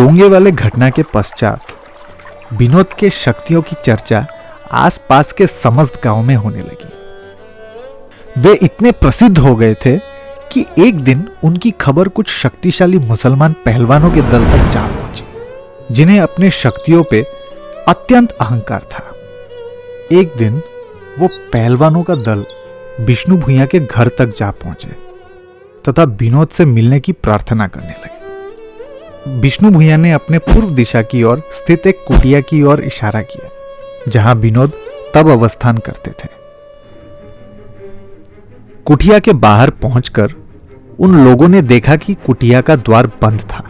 डोंगे वाले घटना के पश्चात विनोद के शक्तियों की चर्चा आसपास के समस्त गांव में होने लगी। वे इतने प्रसिद्ध हो गए थे कि एक दिन उनकी खबर कुछ शक्तिशाली मुसलमान पहलवानों के दल तक जा पहुंची, जिन्हें अपने शक्तियों पे अत्यंत अहंकार था। एक दिन वो पहलवानों का दल विष्णु भुइयां के घर तक जा पहुंचे तथा विनोद से मिलने की प्रार्थना करने लगे। विष्णु भुइयां ने अपने पूर्व दिशा की ओर स्थित एक कुटिया की ओर इशारा किया, जहां विनोद तब अवस्थान करते थे। कुटिया के बाहर पहुंचकर उन लोगों ने देखा कि कुटिया का द्वार बंद था।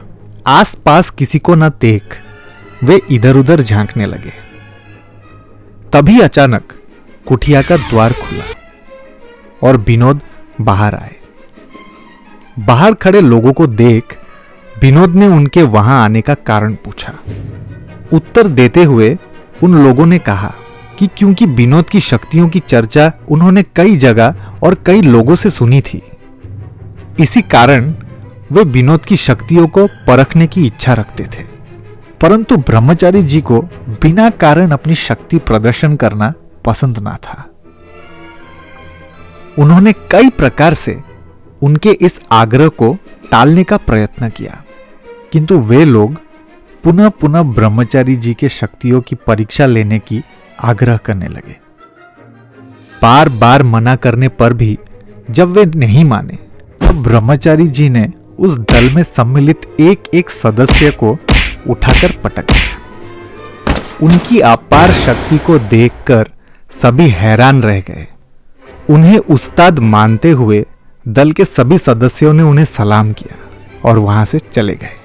आसपास किसी को न देख वे इधर उधर झांकने लगे। तभी अचानक कुटिया का द्वार खुला और विनोद बाहर आए। बाहर खड़े लोगों को देख विनोद ने उनके वहां आने का कारण पूछा। उत्तर देते हुए उन लोगों ने कहा कि क्योंकि विनोद की शक्तियों की चर्चा उन्होंने कई जगह और कई लोगों से सुनी थी, इसी कारण वे विनोद की शक्तियों को परखने की इच्छा रखते थे। परंतु ब्रह्मचारी जी को बिना कारण अपनी शक्ति प्रदर्शन करना पसंद ना था। उन्होंने कई प्रकार से उनके इस आग्रह को टालने का प्रयत्न किया, किंतु वे लोग पुनः पुनः ब्रह्मचारी जी के शक्तियों की परीक्षा लेने की आग्रह करने लगे। बार बार मना करने पर भी जब वे नहीं माने, तब ब्रह्मचारी जी ने उस दल में सम्मिलित एक एक सदस्य को उठाकर पटक दिया। उनकी अपार शक्ति को देखकर सभी हैरान रह गए। उन्हें उस्ताद मानते हुए दल के सभी सदस्यों ने उन्हें सलाम किया और वहां से चले गए।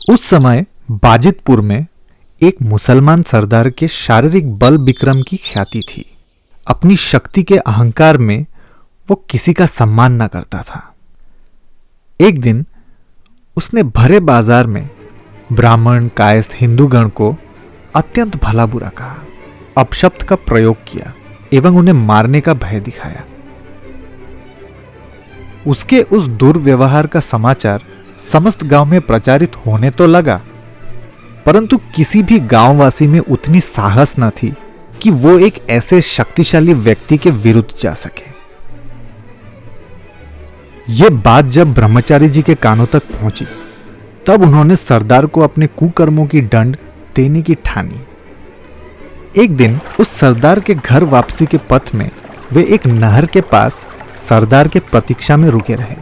उस समय बाजितपुर में एक मुसलमान सरदार के शारीरिक बल विक्रम की ख्याति थी। अपनी शक्ति के अहंकार में वो किसी का सम्मान न करता था। एक दिन उसने भरे बाजार में ब्राह्मण कायस्थ हिंदूगण को अत्यंत भला बुरा कहा, अपशब्द का प्रयोग किया एवं उन्हें मारने का भय दिखाया। उसके उस दुर्व्यवहार का समाचार समस्त गांव में प्रचारित होने तो लगा, परंतु किसी भी गांववासी में उतनी साहस न थी कि वो एक ऐसे शक्तिशाली व्यक्ति के विरुद्ध जा सके। यह बात जब ब्रह्मचारी जी के कानों तक पहुंची, तब उन्होंने सरदार को अपने कुकर्मों की दंड देने की ठानी। एक दिन उस सरदार के घर वापसी के पथ में वे एक नहर के पास सरदार के प्रतीक्षा में रुके रहे।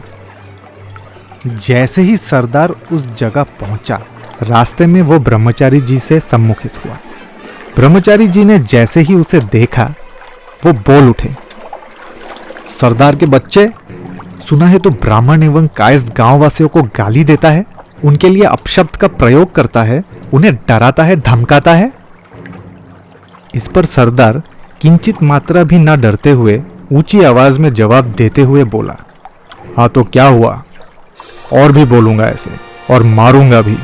जैसे ही सरदार उस जगह पहुंचा, रास्ते में वो ब्रह्मचारी जी से सम्मुखित हुआ। ब्रह्मचारी जी ने जैसे ही उसे देखा, वो बोल उठे, सरदार के बच्चे, सुना है तो ब्राह्मण एवं कायस्थ गांववासियों को गाली देता है, उनके लिए अपशब्द का प्रयोग करता है, उन्हें डराता है, धमकाता है। इस पर सरदार किंचित मात्रा भी न डरते हुए ऊंची आवाज में जवाब देते हुए बोला, हाँ तो क्या हुआ, और भी बोलूंगा ऐसे और मारूंगा भी,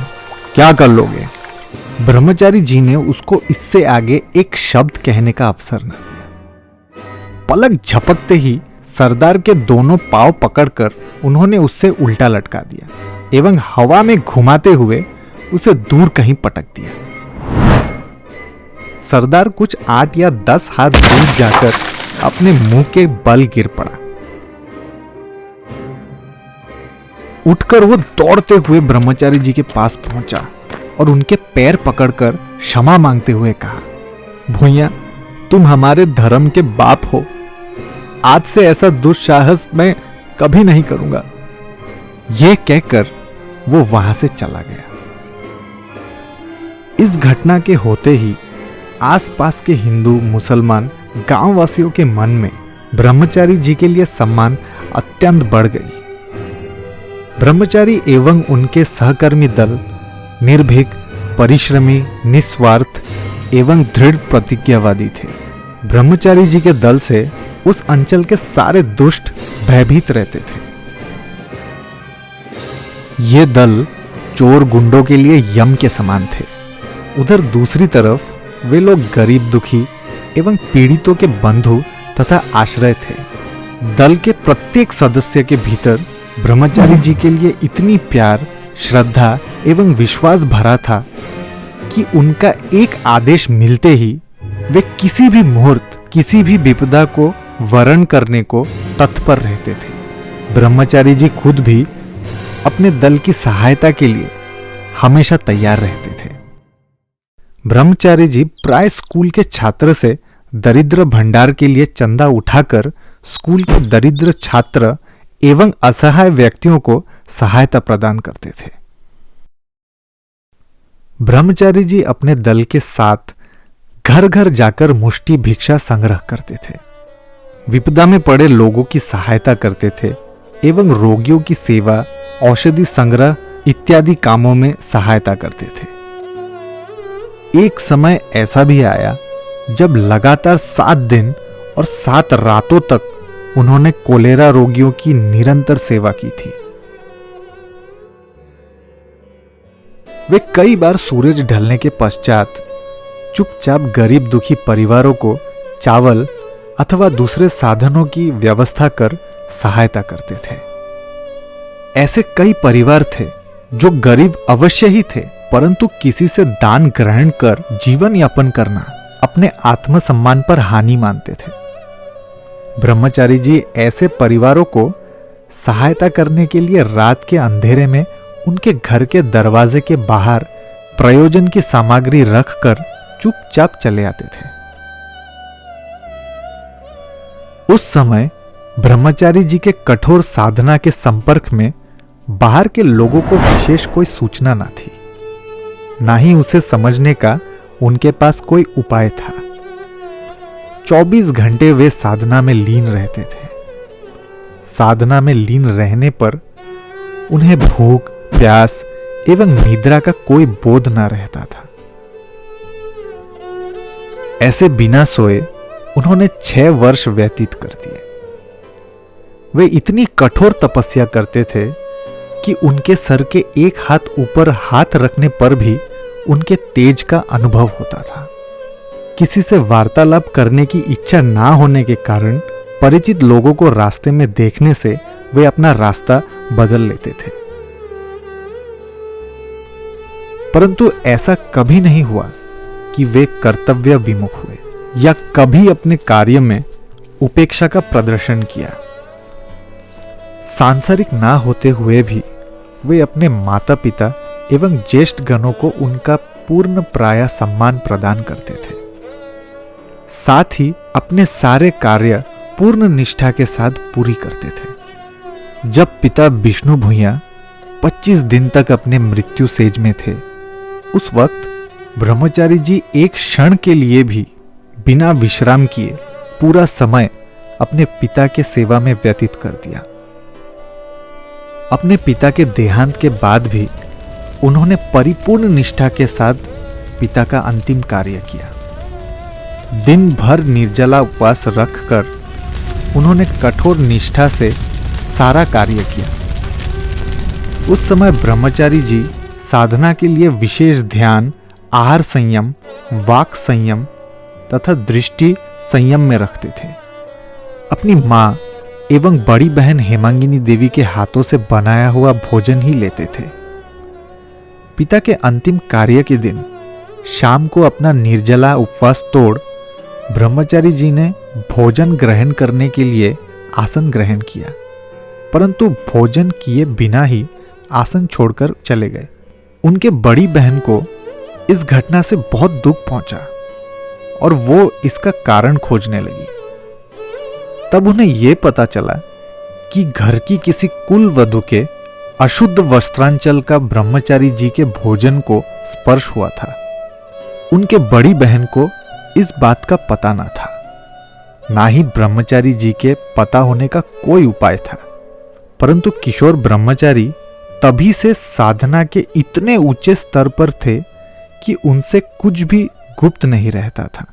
क्या कर लोगे। ब्रह्मचारी जी ने उसको इससे आगे एक शब्द कहने का अवसर न दिया। पलक झपकते ही सरदार के दोनों पांव पकड़कर उन्होंने उससे उल्टा लटका दिया एवं हवा में घुमाते हुए उसे दूर कहीं पटक दिया। सरदार कुछ 8 या 10 हाथ दूर जाकर अपने मुंह के बल गिर पड़ा। उठकर वो दौड़ते हुए ब्रह्मचारी जी के पास पहुंचा और उनके पैर पकड़कर क्षमा मांगते हुए कहा, भुइया, तुम हमारे धर्म के बाप हो, आज से ऐसा दुस्साहस मैं कभी नहीं करूंगा। यह कहकर वो वहां से चला गया। इस घटना के होते ही आसपास के हिंदू मुसलमान गांववासियों के मन में ब्रह्मचारी जी के लिए सम्मान अत्यंत बढ़ गई। ब्रह्मचारी एवं उनके सहकर्मी दल निर्भीक, परिश्रमी, निस्वार्थ एवं दृढ़ प्रतिज्ञावादी थे। ब्रह्मचारी जी के दल से उस अंचल के सारे दुष्ट भयभीत रहते थे। ये दल चोर गुंडों के लिए यम के समान थे। उधर दूसरी तरफ वे लोग गरीब, दुखी एवं पीड़ितों के बंधु तथा आश्रय थे। दल के प्रत्येक सदस्य के भीतर ब्रह्मचारी जी के लिए इतनी प्यार, श्रद्धा एवं विश्वास भरा था कि उनका एक आदेश मिलते ही वे किसी भी मुहूर्त, किसी भी विपदा को वरण करने को तत्पर रहते थे। ब्रह्मचारी जी खुद भी अपने दल की सहायता के लिए हमेशा तैयार रहते थे। ब्रह्मचारी जी प्राय स्कूल के छात्र से दरिद्र भंडार के लिए चंदा उठाकर स्कूल के दरिद्र छात्र एवं असहाय व्यक्तियों को सहायता प्रदान करते थे। ब्रह्मचारी जी अपने दल के साथ घर घर जाकर मुष्टि भिक्षा संग्रह करते थे, विपदा में पड़े लोगों की सहायता करते थे एवं रोगियों की सेवा, औषधि संग्रह इत्यादि कामों में सहायता करते थे। एक समय ऐसा भी आया जब लगातार 7 दिन और 7 रातों तक उन्होंने कोलेरा रोगियों की निरंतर सेवा की थी। वे कई बार सूरज ढलने के पश्चात चुपचाप गरीब दुखी परिवारों को चावल अथवा दूसरे साधनों की व्यवस्था कर सहायता करते थे। ऐसे कई परिवार थे जो गरीब अवश्य ही थे, परंतु किसी से दान ग्रहण कर जीवन यापन करना अपने आत्मसम्मान पर हानि मानते थे। ब्रह्मचारी जी ऐसे परिवारों को सहायता करने के लिए रात के अंधेरे में उनके घर के दरवाजे के बाहर प्रयोजन की सामग्री रखकर चुपचाप चले आते थे। उस समय ब्रह्मचारी जी के कठोर साधना के संपर्क में बाहर के लोगों को विशेष कोई सूचना न थी, ना ही उसे समझने का उनके पास कोई उपाय था। 24 घंटे वे साधना में लीन रहते थे। साधना में लीन रहने पर उन्हें भूख, प्यास एवं निद्रा का कोई बोध न रहता था। ऐसे बिना सोए उन्होंने 6 वर्ष व्यतीत कर दिए। वे इतनी कठोर तपस्या करते थे कि उनके सर के एक हाथ ऊपर हाथ रखने पर भी उनके तेज का अनुभव होता था। किसी से वार्तालाप करने की इच्छा ना होने के कारण परिचित लोगों को रास्ते में देखने से वे अपना रास्ता बदल लेते थे। परंतु ऐसा कभी नहीं हुआ कि वे कर्तव्य विमुख हुए या कभी अपने कार्य में उपेक्षा का प्रदर्शन किया। सांसारिक ना होते हुए भी वे अपने माता पिता एवं ज्येष्ठ गणों को उनका पूर्ण प्राय सम्मान प्रदान करते थे। साथ ही अपने सारे कार्य पूर्ण निष्ठा के साथ पूरी करते थे। जब पिता विष्णु भूया 25 दिन तक अपने मृत्यु सेज में थे, उस वक्त ब्रह्मचारी जी एक क्षण के लिए भी बिना विश्राम किए पूरा समय अपने पिता के सेवा में व्यतीत कर दिया। अपने पिता के देहांत के बाद भी उन्होंने परिपूर्ण निष्ठा के साथ पिता का अंतिम कार्य किया। दिन भर निर्जला उपवास रखकर उन्होंने कठोर निष्ठा से सारा कार्य किया। उस समय ब्रह्मचारी जी साधना के लिए विशेष ध्यान, आहार संयम, वाक संयम तथा दृष्टि संयम में रखते थे। अपनी मां एवं बड़ी बहन हेमांगिनी देवी के हाथों से बनाया हुआ भोजन ही लेते थे। पिता के अंतिम कार्य के दिन शाम को अपना निर्जला उपवास तोड़ ब्रह्मचारी जी ने भोजन ग्रहण करने के लिए आसन ग्रहण किया, परंतु भोजन किए बिना ही आसन छोड़कर चले गए। उनके बड़ी बहन को इस घटना से बहुत दुख पहुंचा और वो इसका कारण खोजने लगी। तब उन्हें यह पता चला कि घर की किसी कुल वधू के अशुद्ध वस्त्रांचल का ब्रह्मचारी जी के भोजन को स्पर्श हुआ था। उनके बड़ी बहन को इस बात का पता ना था, ना ही ब्रह्मचारी जी के पता होने का कोई उपाय था। परंतु किशोर ब्रह्मचारी तभी से साधना के इतने ऊंचे स्तर पर थे कि उनसे कुछ भी गुप्त नहीं रहता था।